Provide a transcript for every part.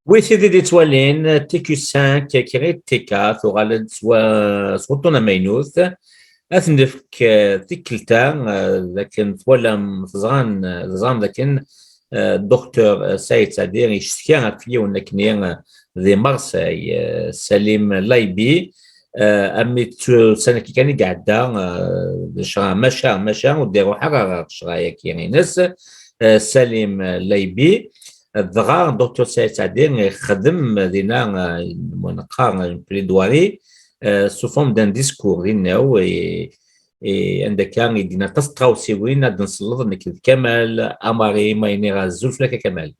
Oui, c'est des étoilines, TQ5, كيري T4 وغالد سوطنا ماينوث أثنفك تكلتا لكن ولا زغان لكن الدكتور سيد سعدير يشتكي في ونكني ذي مرسي سليم لايبي أمي سنة كي كان قاعدة شرا مشا وديرو حاجة شرايا كي ناس سليم لايبي الضغار دكتور سيد سعدين خدم دينا منقار بليدواري سو فورم دان ديسكور دينا عندك كان يدينا تسقاو سيوين هاد نسلط انك كمال اماري ما ينيغا الزلف لك كمال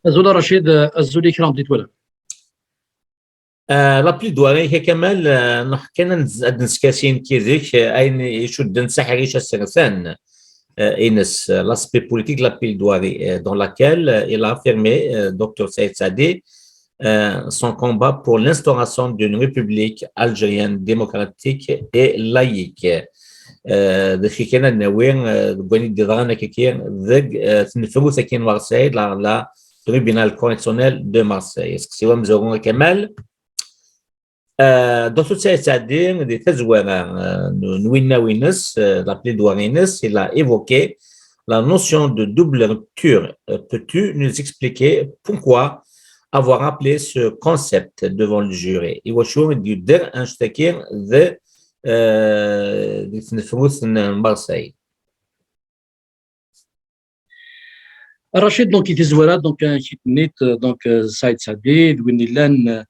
زولا رشيد الزولي كرام ديت ولا لا بليدواري هي كمال نحكينا نسكاسين كيزيك اين يشد نسحريش السرسان l'aspect politique de la plaidoirie dans laquelle il a affirmé, Dr Saïd Sadé, son combat pour l'instauration d'une république algérienne démocratique et laïque. De Chikena Nawin, Gwani Didrana Kikir, Tnifou Sakin Marseille, la tribunal correctionnel de Marseille. Est-ce que c'est Wamzoron Kemal? Dans toute cette année, des Tazouara, la plaidoirie, il a évoqué la notion de double rupture. Peux-tu nous expliquer pourquoi avoir appelé ce concept devant le jury? Il va chaud du der Einstein de Marseille. Rachid, donc, il est donc un chitnit, donc, Saïd Sadé, Dwinilan.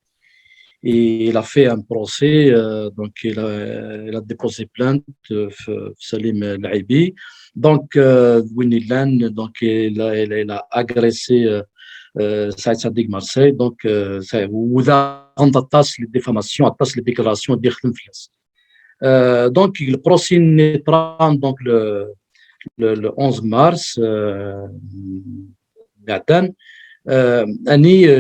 Et il a fait un procès, donc il a déposé plainte Salim Laibi. Donc, Winilan, donc il a agressé Saïd Sadiq Marseille. Donc, il a les diffamations, les déclarations donc, le procès naîtra donc le 11 mars.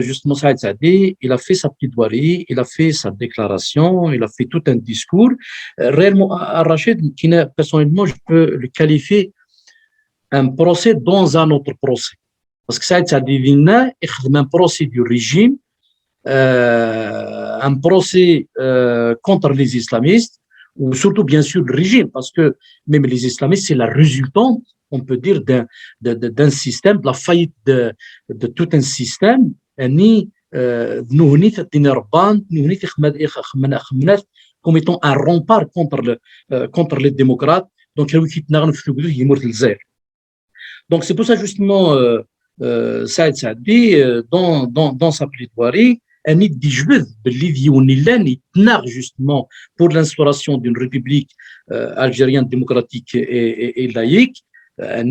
Justement, Saïd Saadi, il a fait sa plaidoirie, il a fait sa déclaration, il a fait tout un discours. Réellement, Rachid, personnellement, je peux le qualifier un procès dans un autre procès. Parce que Saïd Saadi vient un procès du régime, un procès contre les islamistes, ou surtout, bien sûr, le régime, parce que même les islamistes, c'est la résultante, on peut dire, d'un système, de la faillite de tout un système. Comme étant un rempart contre les démocrates. Donc, c'est pour ça, justement, Saïd Saadi, dans sa plaidoirie, justement pour l'instauration d'une république algérienne démocratique et laïque. Dans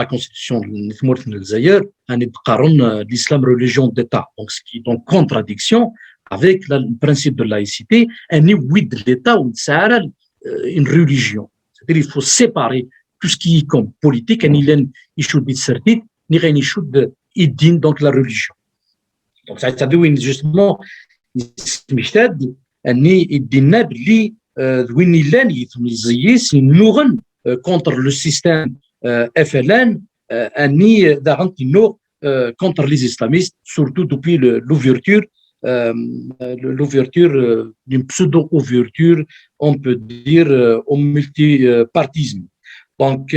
la constitution de l'islam religion d'État, donc ce qui est en contradiction avec le principe de laïcité, de l'État ou une religion. C'est-à-dire qu'il faut séparer tout ce qui est comme politique, donc la religion. Donc ça veut dire justement contre le système FLN, contre les islamistes, surtout depuis l'ouverture d'une pseudo-ouverture, on peut dire, au multipartisme. Donc,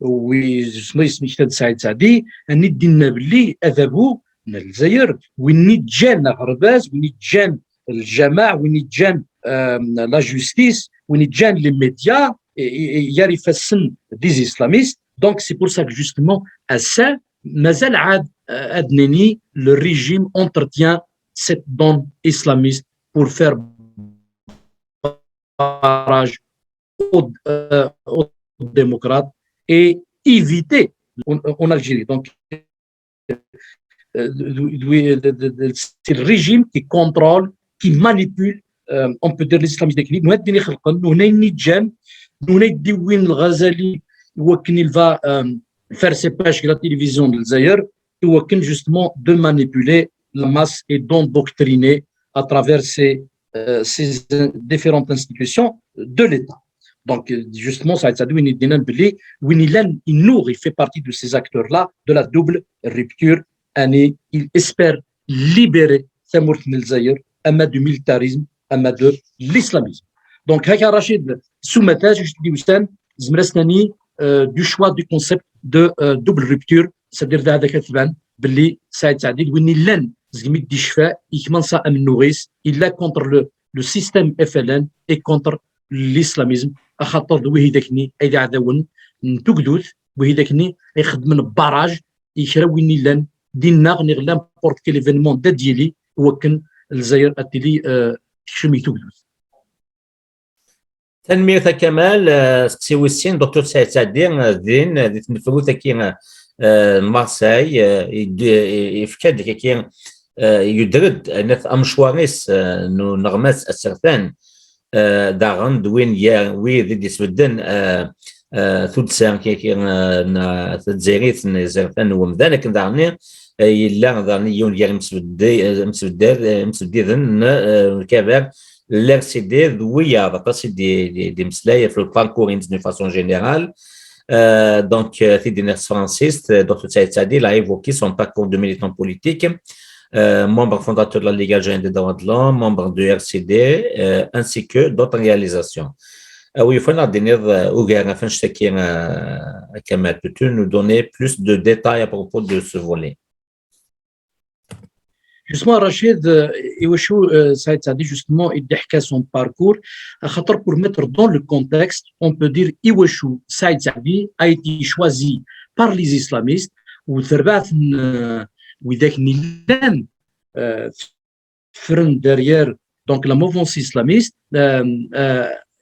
oui, je Saïd Saadi, la justice, les médias, des islamistes. Donc, c'est pour ça que justement, à ça, le régime entretient cette donne islamiste pour faire barrage aux démocrates et éviter en Algérie. Donc, c'est le régime qui contrôle, qui manipule, on peut dire l'islamisme technique. Il va faire ses pages sur la télévision de l'Zaïr, justement de manipuler la masse et d'endoctriner à travers ces différentes institutions de l'État. Donc, justement, ça a il fait partie de ces acteurs-là de la double rupture. Il espère libérer Samour Nilzaïr, Ama du militarisme, Ama de l'islamisme. Donc, Haka Rachid, soumettage, je dis Wissam, Zmrestani, du choix du concept de double rupture, c'est-à-dire d'Hadaka Thiban, Billy, Saïd Saadid, Winilan, Zgimit Dishfa, Ikmansa Am Nouris, il est contre le système FLN et contre l'islamisme. خاطر وهيداكني ايدا عداون نتوكدوث وهيداكني يخدم من باراج يشراويني لان دينا غنغلام بورت كي ليفينمون دا ديالي وكن الجزائر اتلي شمي توكدوث. تنمية كمال سكسيوي السين دكتور سعيد سعدي دين دي تنفلوثا كي مارساي يفكاد كي يدرد نث امشواريس نغماس السرطان داغن دوين يا ويد دي سودن ثلثان كي تزيريت نزرتان ومذلك دارني يلا دارني يون يا مسدير كبار l'RCD ويا بس دي مسلايه في الباركور دي فاسون جينيرال donc Tidiner Francis Dr Saïd Saadi il a évoqué son parcours de militant politique membre fondateur de la Ligue algérienne des droits de l'homme, membre du RCD, ainsi que d'autres réalisations. Oui, il faut peux-tu nous donner plus de détails à propos de ce volet? Justement, Rachid, Saïd Saadi, justement, il décrit son parcours. Pour mettre dans le contexte, on peut dire Iwachou Saïd Saadi a été choisi par les islamistes ou derrière donc la mouvance islamiste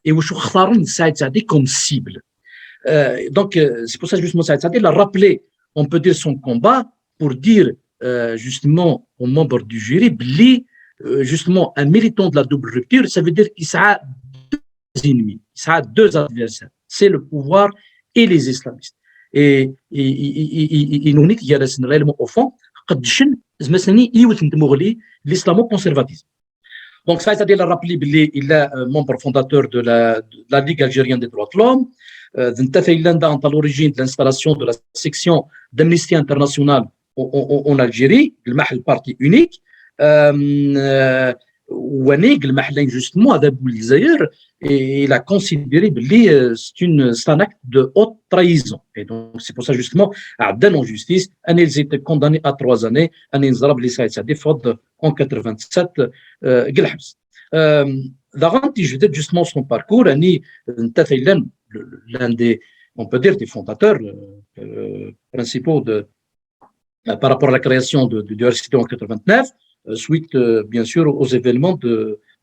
et où Saïd Saadi comme cible. Donc c'est pour ça que justement Saïd Saadi l'a rappelé, on peut dire son combat pour dire justement aux membres du jury justement un militant de la double rupture, ça veut dire qu'il a deux ennemis, il a deux adversaires, c'est le pouvoir et les islamistes. Et il nous dit qu'il y a réellement au fond l'islamo-conservatisme. Donc, ça a été rappelé, il est membre fondateur de la Ligue algérienne des droits de l'homme. Il est à l'origine de l'installation de la section d'Amnesty International en Algérie, le parti unique. Justement, il a considéré que c'est un acte de haute trahison. Et donc, c'est pour ça, justement, en justice, ils étaient condamnés à 3 années, en 87, je veux justement son parcours, l'un des, on peut dire, des fondateurs principaux par rapport à la création du RCD en 89, suite, bien sûr, aux événements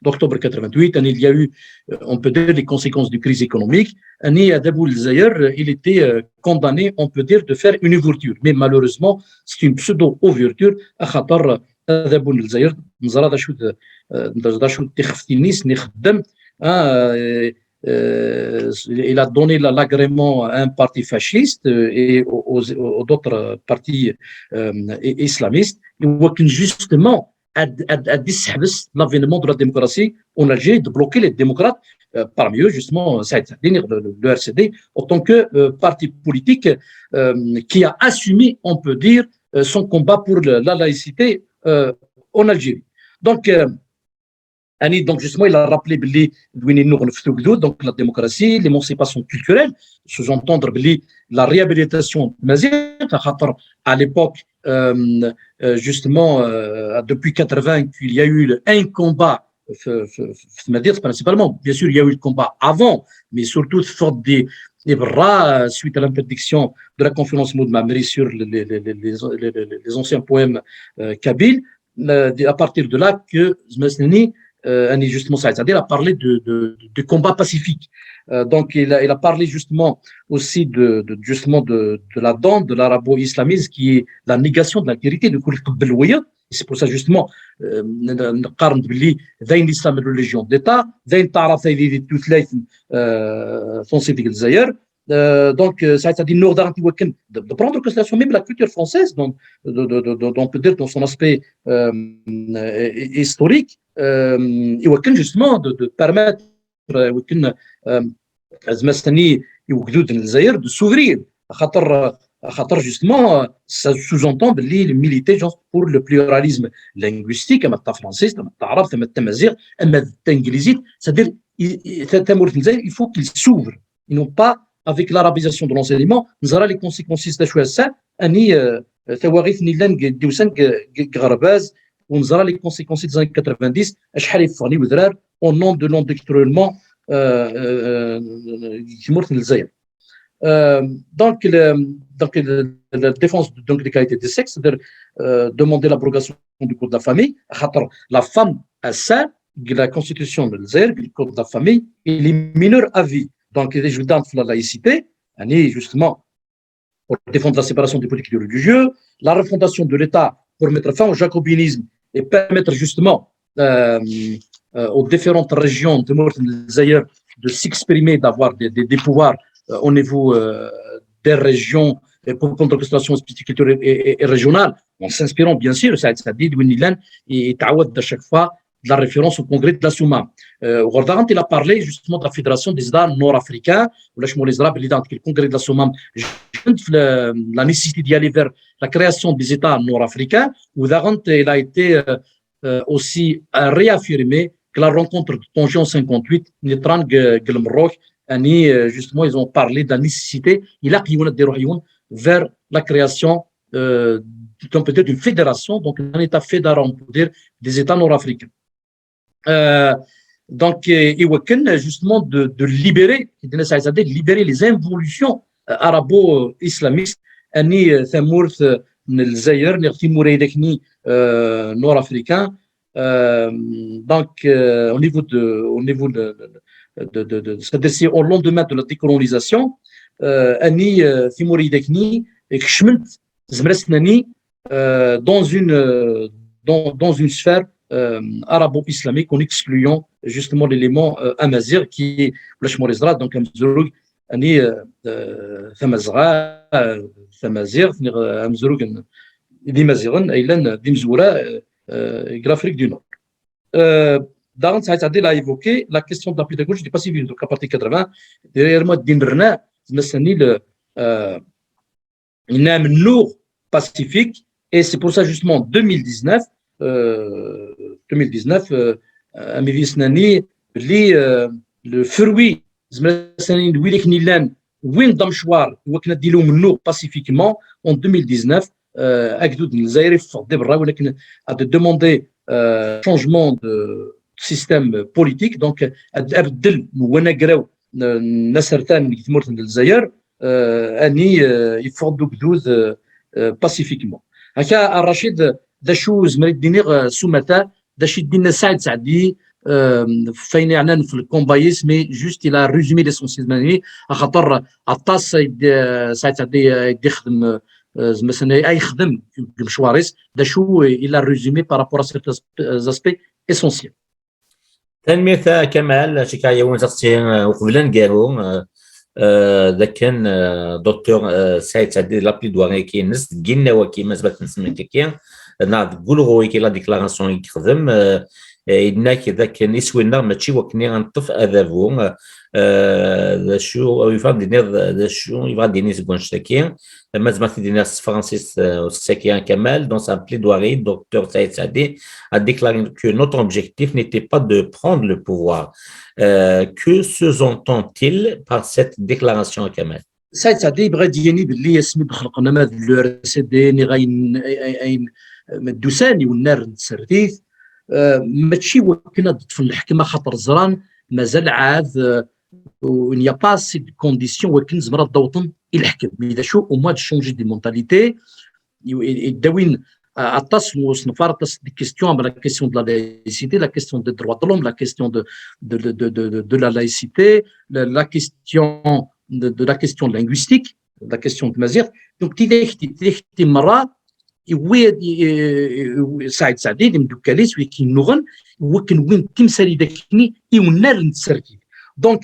d'octobre 88. Il y a eu, on peut dire, les conséquences de crise économique. Il était condamné, on peut dire, de faire une ouverture. Mais malheureusement, c'est une pseudo-ouverture. Il a donné l'agrément à un parti fasciste et aux d'autres partis islamistes. Justement, à l'avènement de la démocratie en Algérie, de bloquer les démocrates, parmi eux, justement, le RCD, en tant que parti politique qui a assumé, on peut dire, son combat pour la laïcité en Algérie. Donc, justement, il a rappelé donc la démocratie, l'émancipation culturelle, sous-entendre la réhabilitation à l'époque, justement, depuis 80, qu'il y a eu un combat, principalement, bien sûr, il y a eu le combat avant, mais surtout, faute des bras, suite à l'interdiction de la conférence Maud Mamri sur les anciens poèmes kabyles, à partir de là que Zmesneni, justement, c'est-à-dire a parlé de combat pacifique. Donc, il a parlé justement aussi justement de la dent de l'arabo-islamisme qui est la négation de l'altérité de Koul-Belouya. C'est pour ça justement, نقارن باللي ذين الإسلام religion d'État, ذين تعرف هذه الثلاث français في الجزائر. Donc, c'est-à-dire de prendre en considération même la culture française, donc, on peut dire dans son aspect historique, et justement de permettre زعما ثاني يوجدوا الجزائر دو سوفرين خاطر justement ça sous-entend باللي ميليتي جونغ pour le pluralisme linguistique اما تا فرونسيس اما تا عرب اما تا مزيغ اما تا انجليزي c'est-à-dire تامور الجزائر il faut qu'il s'ouvre et non pas avec l'arabisation de l'enseignement نزرى les conséquences تاع شويه سا اني ثواغيث نيلان ديوسان غرباز ونزرى les conséquences des années 90 شحال يفغني ودرار au nom de l'endoctrinement جمهوريه الجزائر. Donc, la défense de l'égalité des sexes, c'est-à-dire demander l'abrogation du code de la famille. La femme a ça, la constitution de l'Algérie, le code de la famille, et les mineurs à vie. Donc, je donne la laïcité, justement, pour défendre la séparation des politiques et du religieux, la refondation de l'État pour mettre fin au jacobinisme et permettre justement aux différentes régions de l'Algérie de s'exprimer, d'avoir des pouvoirs au niveau des régions pour contestation spécifique et régionale, en s'inspirant bien sûr, ça dit Winilan et Tawad à chaque fois de la référence au congrès de la Souma. Il a parlé justement de la fédération des États nord-africains, ou le congrès de la Souma, la nécessité d'y aller vers la création des États nord-africains, où il a été aussi réaffirmé que la rencontre de Tanger en 58, Nitran Gelmroch, justement, ils ont parlé de la nécessité, vers la création peut-être d'une fédération, donc un État fédérant, on peut dire, des États nord-africains. Donc, justement, de libérer les involutions arabo-islamistes, nord-africain. Donc, au niveau de c'est-à-dire au lendemain de la décolonisation, Annie Timouri-Dekni et Kshmelt Zmresnani dans une sphère arabo-islamique en excluant justement l'élément amazir qui est le Shmorizra, donc Amzurug, Annie Thamazra, Thamazir, Amzurug, Dimaziran, Aylan, Dimzoura, Grafrique du Nord. Darren Saïd a évoqué la question de la pédagogie du pacifique, donc à partir de 80, derrière moi, Dinrna, il a un lourd pacifique, et c'est pour ça justement 2019, le fruit, pacifiquement en 2019, Agdoud Nzaïrif, a demandé changement de système politique, donc Abdel Mouanagraou Nassertan Gitmourt Nzaïr, il faut Gdoud pacifiquement. Haka Rachid Dachou Zmeridinir Soumata, Dachid Din Saïd Saadi, فين يعني في الكومبايس مي جوست الى ريزومي ليسونسيال ماني خاطر عطاس ساعات يخدم مثلا يخدم بمشواريس داشو الى ريزومي بارابور ا سيت اسبي اسونسيال تنمية كمال شكاية وين تغطي وقبلا قالوا ذاك كان دكتور سعيد سعدي لابي دواري كينس قلنا وكيما سبات نسمي كيكيا نقول هو كي لا ديكلاراسيون يخدم إنك ذاك نسوينا ماشي وكني غنطف أذابو ذا شو يفهم دينير ذا شو يفهم دينير زبون شتاكي مازال دينير فرانسيس Sakian Kamal dans sa plaidoirie, docteur Saïd Saadi a déclaré que notre objectif n'était pas de prendre le pouvoir. Que sous-entend-il par cette déclaration Kamal? Saïd Saadi بغى يديني باللي يسمي خلقنا ما الار اس دي ني غاين مدوساني والنار نتسرديث ماشي وكنا في الحكمه خاطر زران مازال عاد il n'y a pas assez de conditions وكن زمرا الضوطن الحكم اذا شو او موا دو شونجي دي مونتاليتي داوين عطاس نفارطس دي كيستيون la question de la laïcité, la question des droits de l'homme, la question de la laïcité, la question linguistique, la question de Mazir. Donc تي مرة سعيد سعدي مدوكاليس ويكين نغن وكن وين تمثالي داكني يونار نتسركي دونك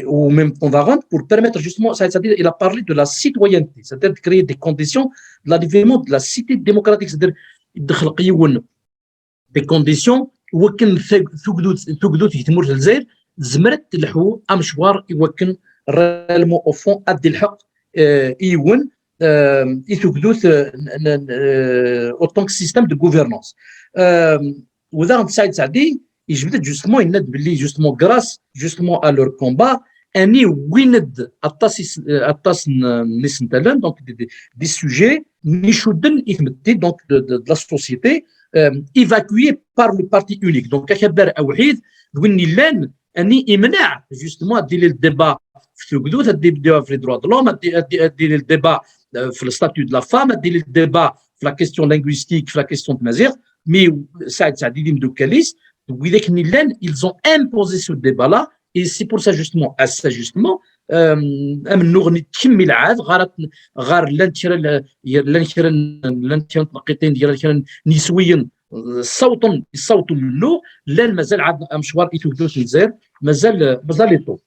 ou même Pondavant pour permettre justement, c'est-à-dire il a parlé de la citoyenneté, c'est-à-dire de créer des conditions de l'avènement de la cité démocratique, c'est-à-dire des conditions وكن ثقدوت يتمر الجزائر زمرت الحو امشوار يوكن رالمو او فون ادي الحق ايون يتوكدوث اوتونك سيستم دو غوفرنانس وذا نتساعد سعدي يجبد جوستمون يند باللي جوستمون غراس جوستمون ا لور كومبا اني ويند الطاس نسنتلن دونك دي سوجي نيشودن يتمدي دونك دو لا سوسيتي ايفاكوي بار لو بارتي اونيك دونك كخبر اوحيد ويني لان اني يمنع جوستمون ديال الديبا في الحدود ديال في دروا دو لوم ديال الديبا في الستاتيو دو لا فام ديال الديبا في لا كيستيون لينغويستيك في لا كيستيون دمازيغ مي سعد سعدي مدوكاليس وذاك نيلان ils ont imposé ce débat là et c'est pour ça justement à ça justement امنو غني تكمل عاد غار لان تنقيتين ديال نسويا صوتوا منه لا مازال عاد مشوار يتوكلوش الجزائر مازال يطول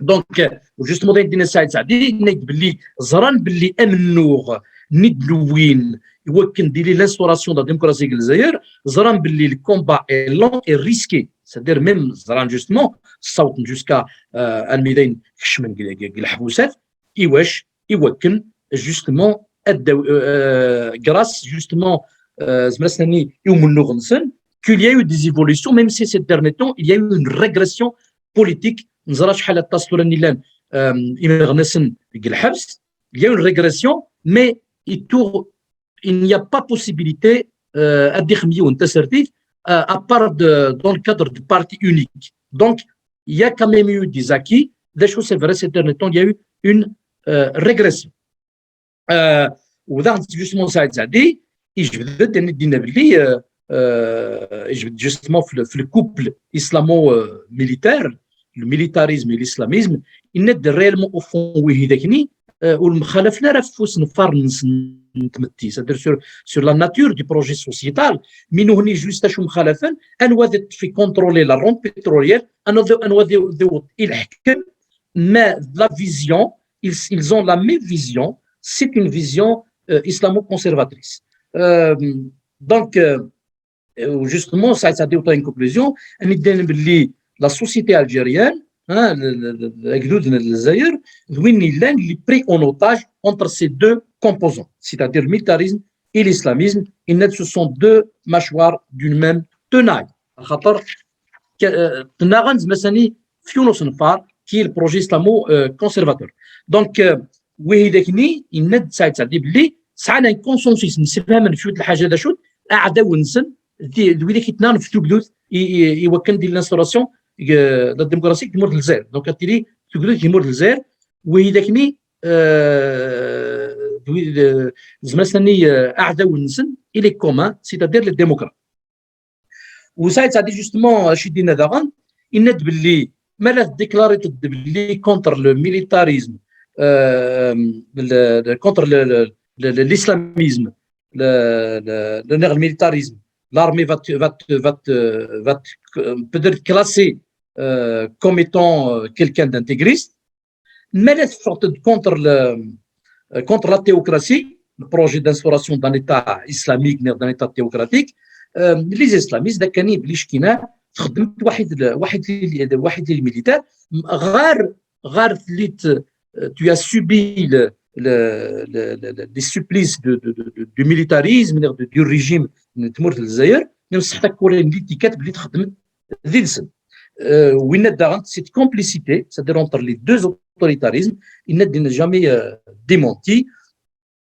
دونك جوستمون دينا سعيد سعدي نيت باللي زران باللي امنوغ ندلوين يوكن ديري لانستوراسيون دا ديمقراطيه الجزائر زران باللي الكومبا اي لون اي ريسكي سادير ميم زران جوستمون صوت جوسكا الميدان كشمن الحبوسات ايواش يوكن جوستمون غراس جوستمون زمرسني يوم النغنسن qu'il y a eu des évolutions même si ces derniers temps il y a eu une régression politique نزرا شحال اتصلوا لنا إمغنسن الحبس il y a eu une régression mais il n'y a pas possibilité à dire mieux à part dans le cadre du parti unique donc il y a quand même eu des acquis des choses c'est vrai ces derniers temps il y a eu une régression وذا justement سعيد سعدي يجبد ندينا باللي justement في الكوبل اسلامو ميليتير الميليتاريزم والاسلاميزم يند ريالمون او فون وي هذاكني والمخالفه راه فوس نفار نتمتي سادير سور لا ناتور دو بروجي سوسيتال مينو هني جوست شو مخالفه انوا في كونترولي لا رون بتروليير انوا الحكم ما لا فيزيون ils ont la même vision c'est une vision islamo-conservatrice donc justement ça dit autant une conclusion ان دين باللي la société algérienne, les pris en otage entre ces deux composants, c'est-à-dire le militarisme et l'islamisme. Ce sont deux mâchoires d'une même tenaille. Qui est le projet islamo-conservateur. Donc, un consensus, يوكل ديال الانستوراسيون دا الديمقراطيه تمر للجزائر دونك كتيري تقول تمر للجزائر وهي داكني زعما اعداء النسن الي كومان سيتادير لي ديموكرات وسايت سادي جوستمون شي دينا داغان يند باللي مالا ديكلاريت باللي كونتر لو ميليتاريزم كونتر l'islamisme le militarisme l'armée va peut-être classer comme étant quelqu'un d'intégriste, mais contre la théocratie, le projet d'instauration d'un État islamique, d'un État théocratique, les islamistes, دكاني بلي شكينا خدمت واحد الميليتير غار tu as subi les supplices du militarisme du régime تمر في الجزائر نصحتك كورين ليتيكات بلي تخدم ذي السن وين دارت cette complicité c'est-à-dire entre les deux autoritarismes il n'a jamais démenti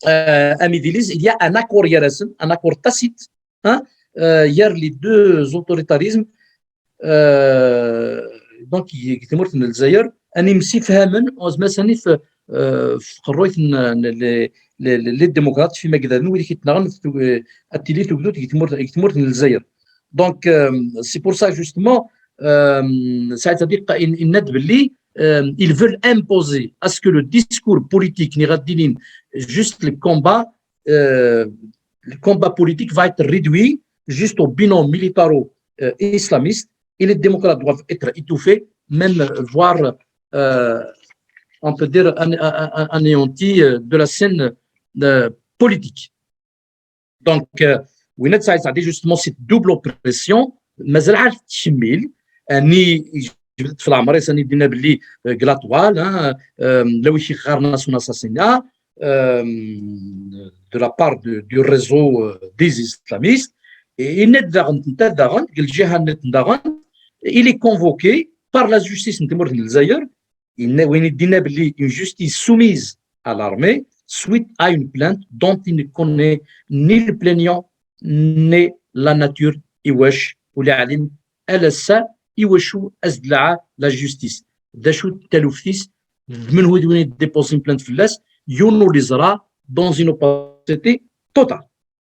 il y a un accord يرسم un accord tacite hier les deux autoritarismes donc qui تمر في الجزائر اني مسيفهما وزمساني في قرويت لي ديموكرات فيما كذا ويلي كيتنغن التيلي تقولوا كيتمر للجزائر دونك سي بور سا جوستمون c'est-à-dire il باللي ils veulent imposer à ce que le discours politique n'est radinin juste le combat politique va être réduit juste au binôme militaro-islamiste et les démocrates doivent être étouffés même voire on peut dire anéanti de la scène politique. Donc, justement cette double oppression, مازال عارف تشميل اني جبدت في العمري ساني دينا باللي كلاطوال لو يشي خارنا سون اساسينا de la part du réseau des islamistes et il est convoqué par la justice une justice soumise à l'armée suite à une plainte dont il ne connaît ni le plaignant ni la nature iwesh ou l'alime LSA iweshu azdla'a la justice dachou talouftis من هو dépose une plainte فلاس يونو لزرا dans une opacité totale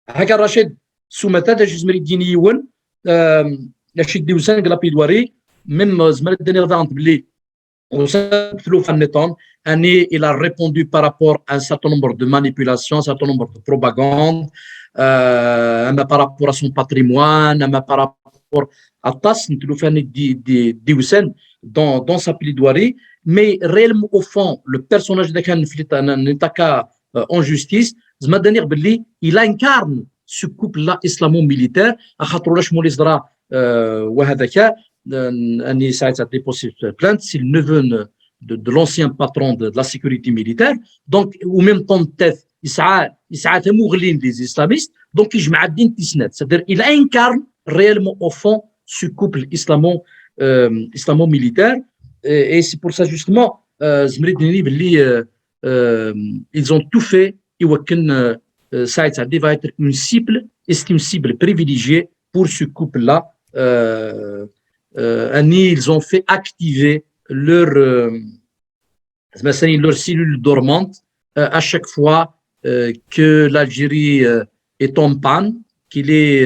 هكا رشيد سومتا دا جزمري دينيون لاشي ديوسان كلا بيدواري même زمر الدنيا ضانت بلي وسلو فنتون اني il a répondu par rapport à un certain nombre de manipulations, un certain nombre de propagande par rapport à son patrimoine, par rapport à tas نتلو فاني ديوسان dans sa plaidoirie, mais réellement au fond le personnage de كان نتاكا en justice il incarne ce couple-là islamo-militaire خاطر لاش مولي صدرا وهذاك اني ساعتها déposé plainte c'est le neveu de l'ancien patron de la sécurité militaire donc au même temps tête يسعى مغلين des islamistes donc يجمع الدين تسنات c'est-à-dire il incarne réellement au fond ce couple islamo-militaire et c'est pour ça justement زمري ديني باللي ils ont tout fait et ça va être une cible privilégiée pour ce couple-là. Ils ont fait activer leur cellule dormante à chaque fois que l'Algérie est en panne, qu'il est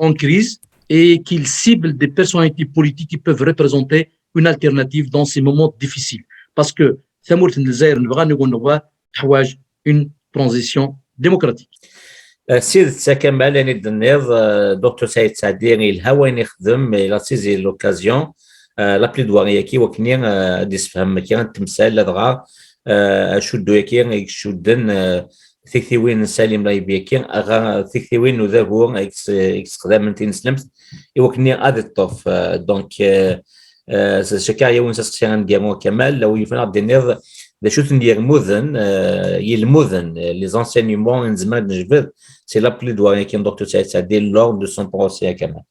en crise et qu'il cible des personnalités politiques qui peuvent représenter une alternative dans ces moments difficiles. Parce que une transition démocratique. سيد ساكمال يعني الدنيض دكتور سعيد سعديني الهوى يخدم لا سيزي لوكازيون لا بليدواريا كي وكني ديسفهم كي تمثال لدغا شدو يكي شدن ثيكثيوين سالم رايبيا كي اغا ثيكثيوين وذاهو اكسقدام انت نسلمت وكني ادي الطوف دونك شكايا وين ساسكسيان ديامو كمال لو يفنا الدنيض des choses les enseignements c'est la plaidoirie qui Dr Saïd Saadi lors de son procès à Kamal.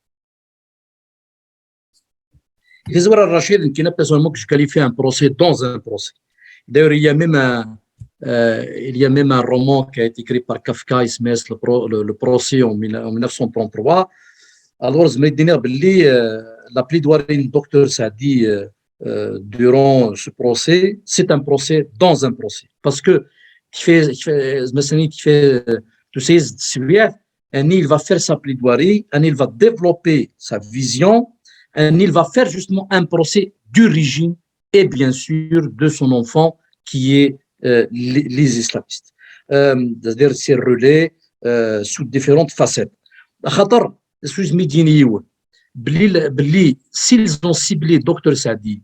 Hizwar al-Rachid qui n'a personnellement que je qualifie un procès dans un procès. D'ailleurs il y a même un roman qui a été écrit par Kafka, Ismaël, le procès en 1933. Alors je me dis la plaidoirie du Dr Saadi durant ce procès, c'est un procès dans un procès. Parce que il va faire sa plaidoirie, il va développer sa vision, il va faire justement un procès du régime et bien sûr de son enfant qui est les islamistes. C'est-à-dire c'est relais sous différentes facettes. S'ils ont ciblé Dr Saadi,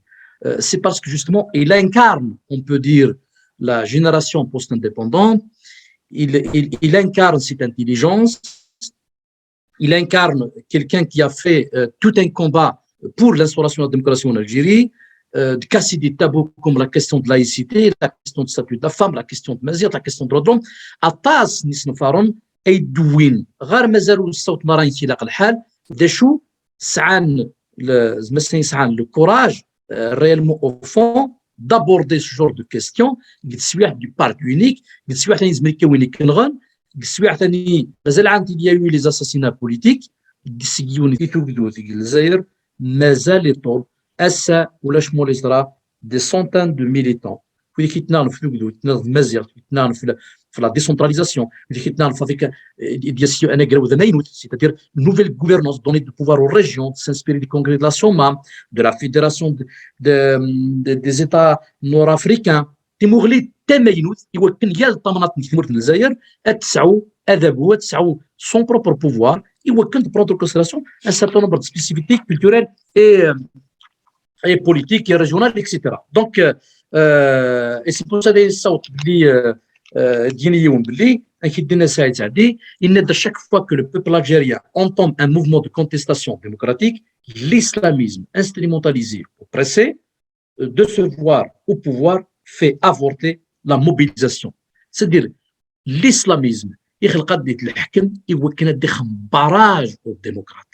c'est parce que justement il incarne, on peut dire, la génération post-indépendante, il incarne cette intelligence, il incarne quelqu'un qui a fait tout un combat pour l'instauration de la démocratie en Algérie, de casser des tabous comme la question de laïcité, la question du statut de la femme, la question de Mazir, la question de droits de l'homme. Atas Nisnafaron et Douin. Rare Mazarou Saut Marin qui l'a الحال دشو سعان le courage réellement au fond d'aborder ce genre de questions du parc unique il y a eu les assassinats politiques des centaines de militants في la décentralisation, c'est-à-dire une nouvelle gouvernance, donner du pouvoir aux régions, s'inspirer du congrès de la Soma, de la fédération des États nord-africains. Son propre pouvoir, il va prendre en considération un certain nombre de spécificités culturelles et politiques et régionales, etc. Donc, et c'est pour ça que دينيون باللي il n'est de chaque fois que le peuple algérien entame un mouvement de contestation démocratique, l'islamisme instrumentalisé pour presser de se voir au pouvoir fait avorter la mobilisation. C'est-à-dire l'islamisme يخلق قد الحكم يوكنا دخل باراج الديمقراط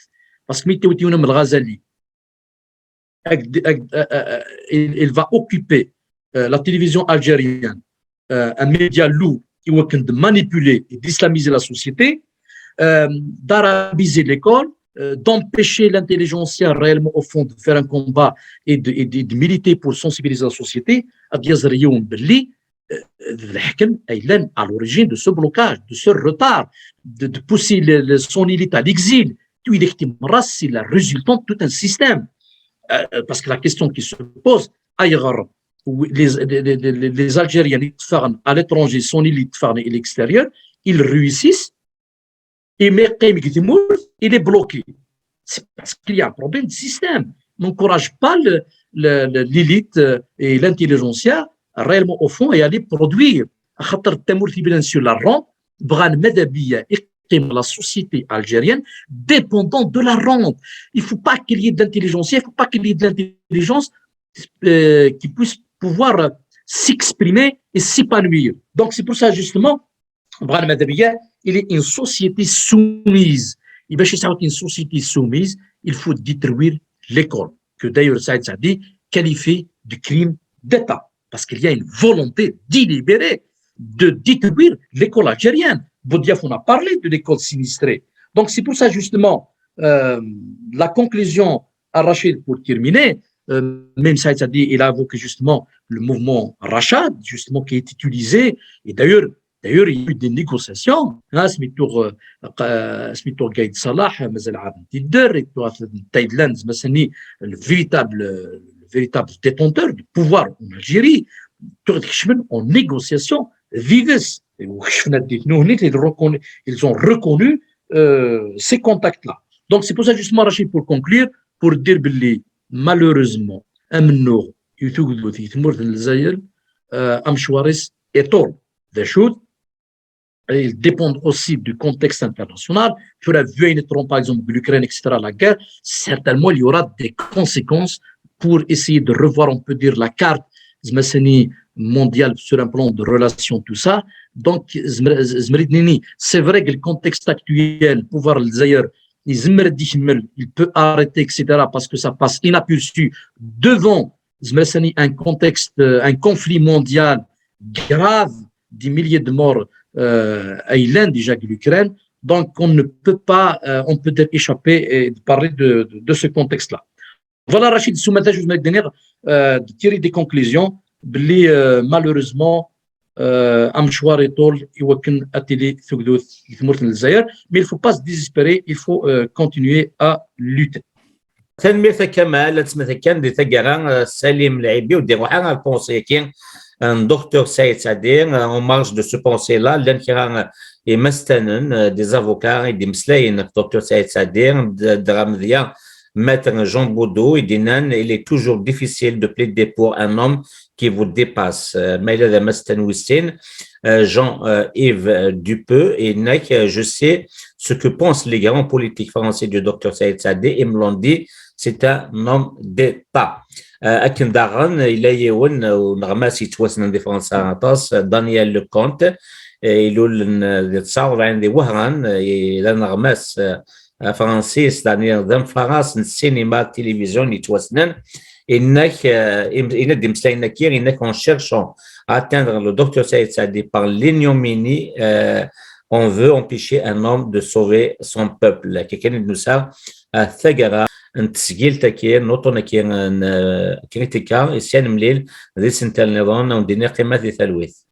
باسكو مي توتيونا من الغزالي il va occuper la télévision algérienne un média lourd qui va manipuler et d'islamiser la société d'arabiser l'école d'empêcher l'intelligentsia réellement au fond de faire un combat et de militer pour sensibiliser la société الحكم أيلان à l'origine de ce blocage, de ce retard, de pousser son élite à l'exil. C'est la résultante de tout un système. Parce que la question qui se pose, les Algériens à l'étranger, son élite à l'extérieur, ils réussissent, et il est bloqué. C'est parce qu'il y a un problème de système. On n'encourage pas l'élite et l'intelligentsia réellement au fond et aller produire خاطر التمر تيبان sur la rente بغى المدى يقيم la société algérienne dépendant de la rente. Il ne faut pas qu'il y ait de l'intelligence, il ne faut pas qu'il y ait de l'intelligence qui puisse pouvoir s'exprimer et s'épanouir. Donc c'est pour ça justement بغى المدى il est une société soumise. Et باش يسعود une société soumise, il faut détruire l'école que d'ailleurs Saïd Saadi qualifie de crime d'État. Parce qu'il y a une volonté délibérée de détruire l'école algérienne. Boudiaf, on a parlé de l'école sinistrée. Donc, c'est pour ça, justement, la conclusion à Rachid, pour terminer, même Saïd Saadi, il a évoqué justement le mouvement Rachad, justement, qui est utilisé. Et d'ailleurs, il y a eu des négociations. Smitour Gaïd Salah, Mazel Abd Tidder, et Thaïlande, le véritable détenteur du pouvoir en Algérie, en négociation vives. Ils ont reconnu ces contacts-là. Donc, c'est pour ça, justement, Rachid, pour conclure, pour dire que malheureusement, ils dépendent aussi du contexte international. Par exemple, l'Ukraine, etc., la guerre, certainement, il y aura des conséquences pour essayer de revoir, on peut dire, la carte mondiale sur un plan de relations, tout ça. Donc, c'est vrai que le contexte actuel, le pouvoir d'ailleurs, il peut arrêter, etc., parce que ça passe inaperçu devant un contexte, un conflit mondial grave, des milliers de morts à l'Inde, déjà que l'Ukraine. Donc, on ne peut pas, on peut échapper et parler de ce contexte-là. Voilà, Rachid, sous ma tâche, je vais de tirer des conclusions. Malheureusement, Amchouar et Tol, mais il ne faut pas se désespérer, il faut continuer à lutter. تنمية كمال كان دي تجاران سليم العيبي ودي روحان البونسي كين دكتور سيد سعدي en marge de ce pensée là لان كيران يمستنن des avocats des مسلاين دكتور سيد سعدي درامديا Maître Jean Baudot et Dinan, il est toujours difficile de plaider pour un homme qui vous dépasse. Maïla Mastanouissine, Jean-Yves Dupeux et Nek, je sais ce que pensent les grands politiques français du docteur Saïd Sadé, ils me l'ont dit, c'est un homme d'État. Akindaran, il a eu un ramasse de France Daniel Lecomte, il a eu un Wahran, il a un ramasse français, c'est-à-dire d'un faras, un cinéma, télévision, يتوسنن إنك en cherchant à atteindre le docteur Saïd Saadi par l'ignominie, on veut empêcher un homme de sauver son peuple. Quelqu'un nous ça, ثغرة تسجيل تكير نوتو كير كريتيكا السيان مليل ذي سنتال نظام ودينا قيمة ثالوث